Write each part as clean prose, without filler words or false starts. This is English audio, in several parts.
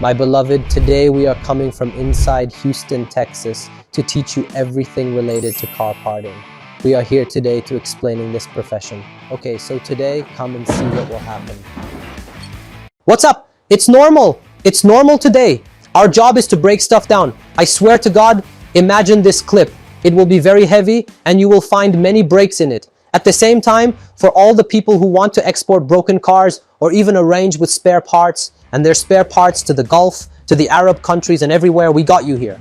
My beloved, today we are coming from inside Houston, Texas to teach you everything related to car parting. We are here today to explaining this profession. Okay, so today, come and see what will happen. What's up? It's normal. It's normal today. Our job is to break stuff down. I swear to God, imagine this clip. It will be very heavy and you will find many breaks in it. At the same time, for all the people who want to export broken cars or even arrange with spare parts and their spare parts to the Gulf, to the Arab countries and everywhere, we got you here.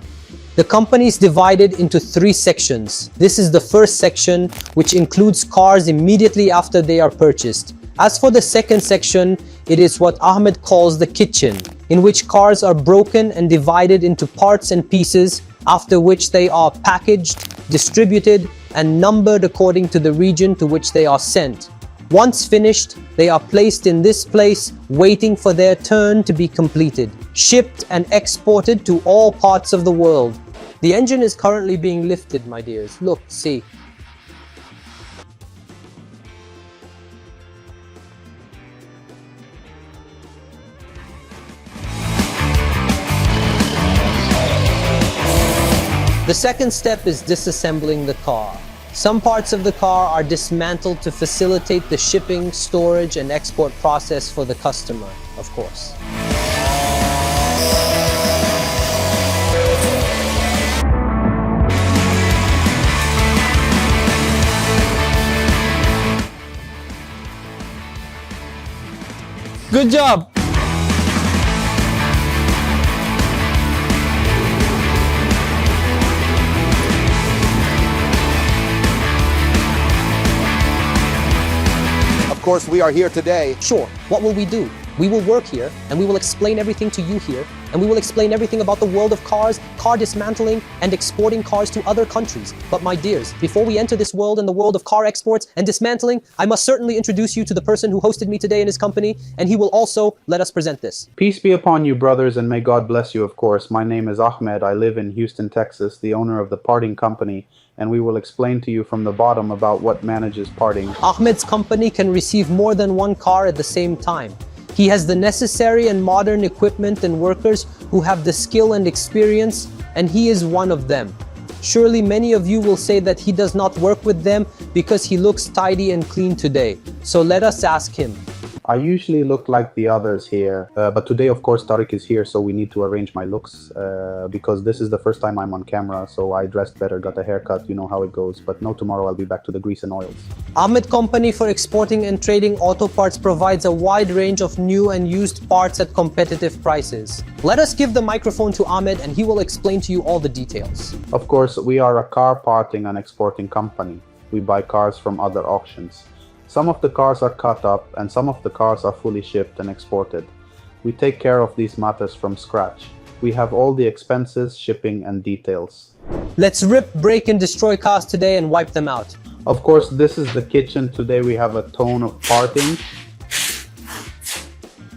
The company is divided into 3 sections. This is the first section, which includes cars immediately after they are purchased. As for the second section, it is what Ahmed calls the kitchen, in which cars are broken and divided into parts and pieces, after which they are packaged, distributed, and numbered according to the region to which they are sent. Once finished, they are placed in this place, waiting for their turn to be completed, shipped and exported to all parts of the world. The engine is currently being lifted, my dears. Look, see. The second step is disassembling the car. Some parts of the car are dismantled to facilitate the shipping, storage, and export process for the customer, of course. Good job! Of course, we are here today. Sure, what will we do? We will work here, and we will explain everything to you here, and we will explain everything about the world of cars, car dismantling, and exporting cars to other countries. But my dears, before we enter this world and the world of car exports and dismantling, I must certainly introduce you to the person who hosted me today in his company, and he will also let us present this. Peace be upon you, brothers, and may God bless you, of course. My name is Ahmed. I live in Houston, Texas, the owner of the parting company, and we will explain to you from the bottom about what manages parting. Ahmed's company can receive more than one car at the same time. He has the necessary and modern equipment and workers who have the skill and experience, and he is one of them. Surely many of you will say that he does not work with them because he looks tidy and clean today. So let us ask him. I usually look like the others here, but today, of course, Tareq is here, so we need to arrange my looks because this is the first time I'm on camera, so I dressed better, got a haircut, you know how it goes. But no, tomorrow I'll be back to the grease and oils. Ahmed Company for exporting and trading auto parts provides a wide range of new and used parts at competitive prices. Let us give the microphone to Ahmed and he will explain to you all the details. Of course, we are a car parting and exporting company. We buy cars from other auctions. Some of the cars are cut up and some of the cars are fully shipped and exported. We take care of these matters from scratch. We have all the expenses, shipping and details. Let's rip, break and destroy cars today and wipe them out. Of course, this is the kitchen. Today we have a tone of parting.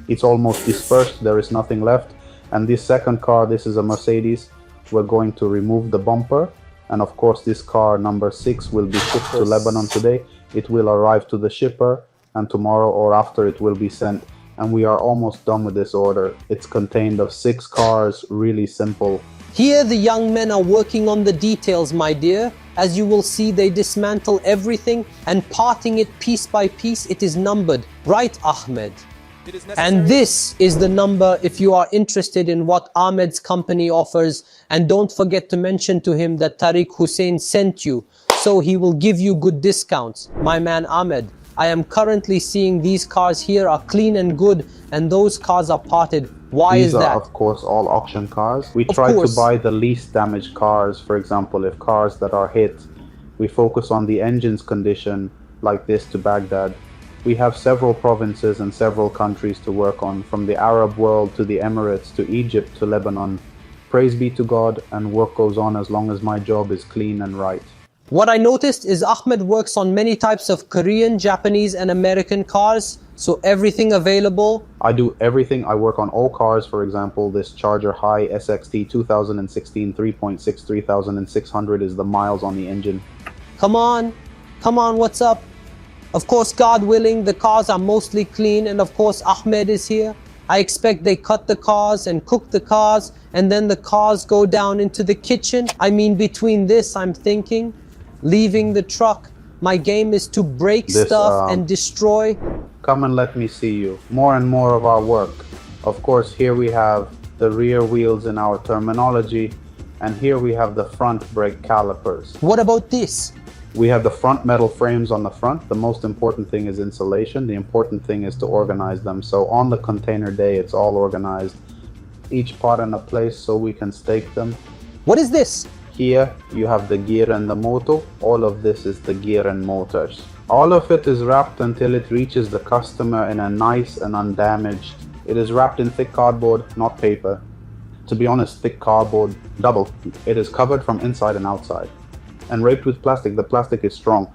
It's almost dispersed, there is nothing left. And this second car, this is a Mercedes. We're going to remove the bumper. And of course, this car number 6 will be shipped to Lebanon today. It will arrive to the shipper, and tomorrow or after it will be sent. And we are almost done with this order. It's contained of 6 cars, really simple. Here the young men are working on the details, my dear. As you will see, they dismantle everything and parting it piece by piece. It is numbered, right, Ahmed? And this is the number if you are interested in what Ahmed's company offers. And don't forget to mention to him that Tareq Hussein sent you, so he will give you good discounts. My man Ahmed, I am currently seeing these cars here are clean and good, and those cars are parted. Why is that? These are, of course, all auction cars. We try to buy the least damaged cars. For example, if cars that are hit, we focus on the engine's condition, like this to Baghdad. We have several provinces and several countries to work on, from the Arab world to the Emirates to Egypt to Lebanon. Praise be to God, and work goes on as long as my job is clean and right. What I noticed is Ahmed works on many types of Korean, Japanese and American cars. So everything available? I do everything. I work on all cars. For example, this Charger High SXT 2016 3.6 3600 is the miles on the engine. Come on, what's up? Of course, God willing, the cars are mostly clean, and of course Ahmed is here. I expect they cut the cars and cook the cars, and then the cars go down into the kitchen. I mean, between this, I'm thinking, leaving the truck, my game is to break stuff and destroy. Come and let me see you. More and more of our work. Of course, here we have the rear wheels in our terminology, and here we have the front brake calipers. What about this? We have the front metal frames on the front. The most important thing is insulation. The important thing is to organize them. So on the container day, it's all organized. Each part in a place so we can stake them. What is this? Here you have the gear and the motor. All of this is the gear and motors. All of it is wrapped until it reaches the customer in a nice and undamaged. It is wrapped in thick cardboard, not paper. To be honest, thick cardboard, double. It is covered from inside and outside. And wrapped with plastic. The plastic is strong.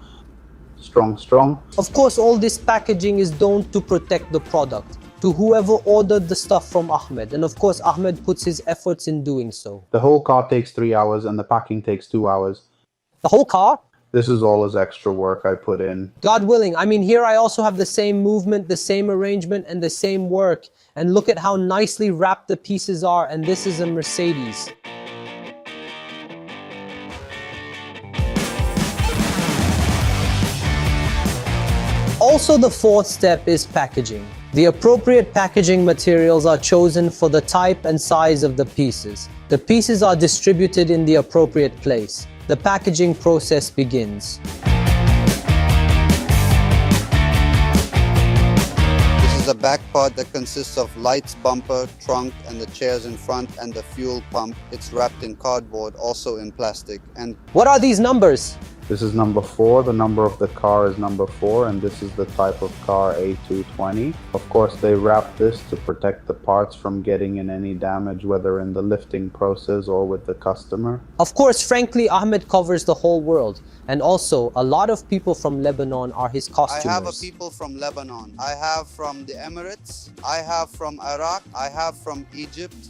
Strong. Of course, all this packaging is done to protect the product, to whoever ordered the stuff from Ahmed. And of course, Ahmed puts his efforts in doing so. The whole car takes 3 hours and the packing takes 2 hours. The whole car? This is all his extra work I put in. God willing. I mean, here I also have the same movement, the same arrangement, and the same work. And look at how nicely wrapped the pieces are. And this is a Mercedes. Also, the fourth step is packaging. The appropriate packaging materials are chosen for the type and size of the pieces. The pieces are distributed in the appropriate place. The packaging process begins. This is a back part that consists of lights, bumper, trunk, and the chairs in front, and the fuel pump. It's wrapped in cardboard, also in plastic. And what are these numbers? This is number 4, the number of the car is number 4, and this is the type of car A220. Of course, they wrap this to protect the parts from getting in any damage, whether in the lifting process or with the customer. Of course, frankly, Ahmed covers the whole world. And also, a lot of people from Lebanon are his customers. I have people from Lebanon. I have from the Emirates. I have from Iraq. I have from Egypt.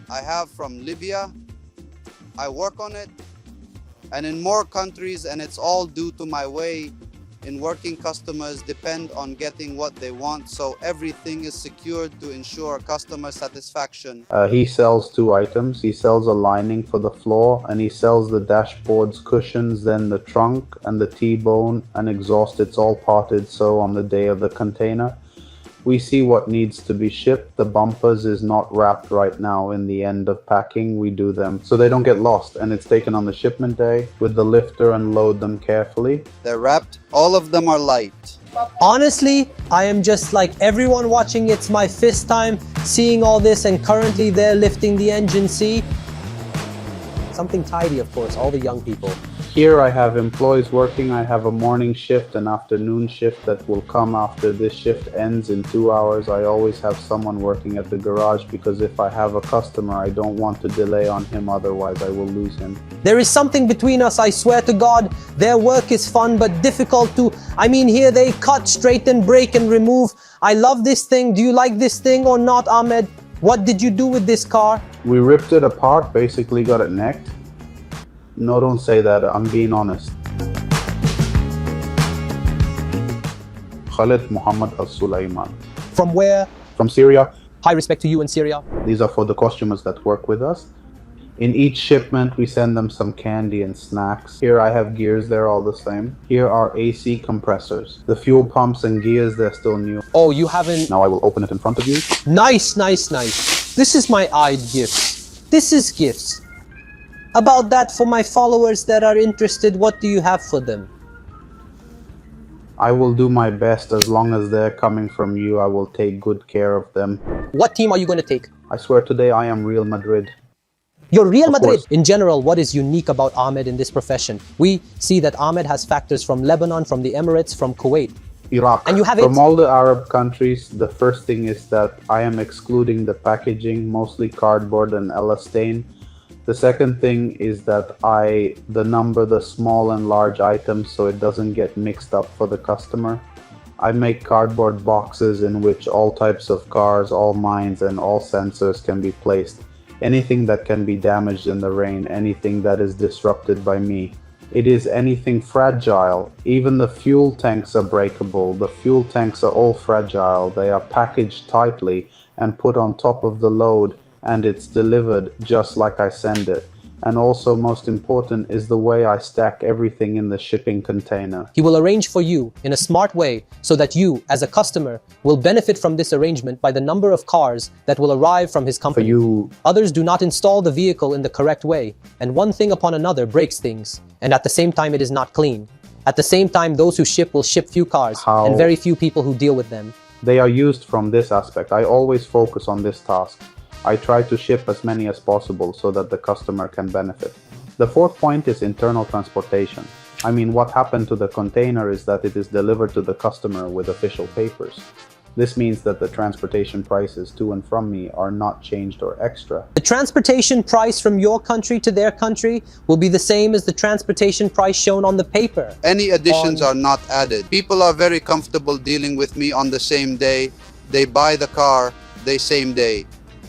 I have from Libya. I work on it. And in more countries, and it's all due to my way in working. Customers depend on getting what they want, so everything is secured to ensure customer satisfaction. He sells 2 items. He sells a lining for the floor, and he sells the dashboard's cushions, then the trunk and the T-bone and exhaust. It's all parted, so on the day of the container we see what needs to be shipped. The bumpers is not wrapped right now. In the end of packing, we do them so they don't get lost, and it's taken on the shipment day with the lifter and load them carefully. They're wrapped. All of them are light. Honestly, I am just like everyone watching. It's my first time seeing all this, and currently they're lifting the engine. See? Something tidy, of course, all the young people. Here I have employees working. I have a morning shift and afternoon shift that will come after this shift ends in 2 hours. I always have someone working at the garage because if I have a customer, I don't want to delay on him, otherwise I will lose him. There is something between us, I swear to God. Their work is fun but difficult to... I mean, here they cut, straighten, break and remove. I love this thing. Do you like this thing or not, Ahmed? What did you do with this car? We ripped it apart, basically got it necked. No, don't say that. I'm being honest. Khalid Muhammad Al-Sulaiman. From where? From Syria. High respect to you in Syria. These are for the customers that work with us. In each shipment, we send them some candy and snacks. Here I have gears, they're all the same. Here are AC compressors. The fuel pumps and gears, they're still new. Oh, you haven't... Now I will open it in front of you. Nice, nice, nice. This is my eyed gifts. This is gifts. About that, for my followers that are interested, what do you have for them? I will do my best. As long as they're coming from you, I will take good care of them. What team are you going to take? I swear today I am Real Madrid. You're Real Madrid. In general, what is unique about Ahmed in this profession? We see that Ahmed has factors from Lebanon, from the Emirates, from Kuwait. Iraq. And you have From all the Arab countries, the first thing is that I am excluding the packaging, mostly cardboard and elastane. The second thing is that the number the small and large items so it doesn't get mixed up for the customer. I make cardboard boxes in which all types of cars, all mines and all sensors can be placed. Anything that can be damaged in the rain, anything that is disrupted by me. It is anything fragile. Even the fuel tanks are breakable. The fuel tanks are all fragile. They are packaged tightly and put on top of the load, and it's delivered just like I send it. And also, most important is the way I stack everything in the shipping container. He will arrange for you in a smart way so that you, as a customer, will benefit from this arrangement by the number of cars that will arrive from his company. Others do not install the vehicle in the correct way, and one thing upon another breaks things, and at the same time it is not clean. At the same time, those who ship will ship few cars, and very few people who deal with them. They are used from this aspect. I always focus on this task. I try to ship as many as possible so that the customer can benefit. The fourth point is internal transportation. I mean, what happened to the container is that it is delivered to the customer with official papers. This means that the transportation prices to and from me are not changed or extra. The transportation price from your country to their country will be the same as the transportation price shown on the paper. Any additions are not added. People are very comfortable dealing with me on the same day. They buy the car the same day.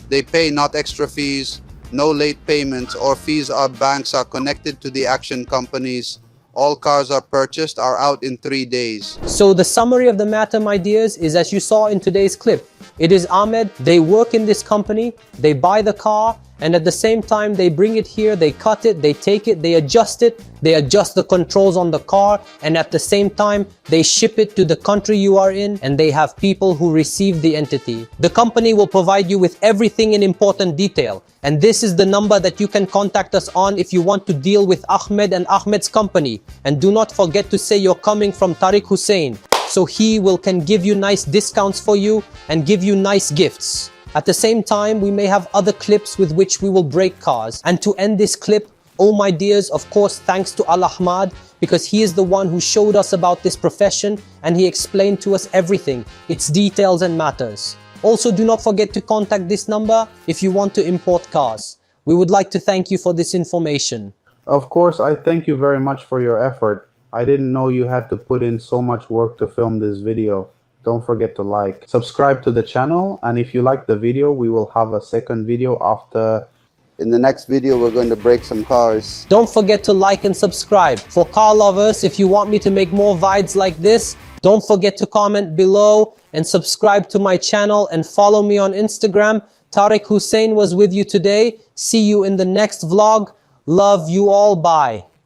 They pay not extra fees, no late payments or fees. Our banks are connected to the action companies. All cars are purchased are out in 3 days. So the summary of the matter, my dears, is as you saw in today's clip. It is Ahmed, they work in this company, they buy the car, and at the same time they bring it here, they cut it, they take it, they adjust the controls on the car, and at the same time they ship it to the country you are in, and they have people who receive the entity. The company will provide you with everything in important detail, and this is the number that you can contact us on if you want to deal with Ahmed and Ahmed's company. And do not forget to say you're coming from Tareq Hussein, so he can give you nice discounts for you and give you nice gifts. At the same time, we may have other clips with which we will break cars. And to end this clip, oh my dears, of course, thanks to Al-Ahmad, because he is the one who showed us about this profession and he explained to us everything, its details and matters. Also, do not forget to contact this number if you want to import cars. We would like to thank you for this information. Of course, I thank you very much for your effort. I didn't know you had to put in so much work to film this video. Don't forget to like, subscribe to the channel, and if you like the video, we will have a second video after. In the next video, we're going to break some cars. Don't forget to like and subscribe. For car lovers, if you want me to make more vids like this, don't forget to comment below and subscribe to my channel and follow me on Instagram. Tareq Hussein was with you today. See you in the next vlog. Love you all. Bye.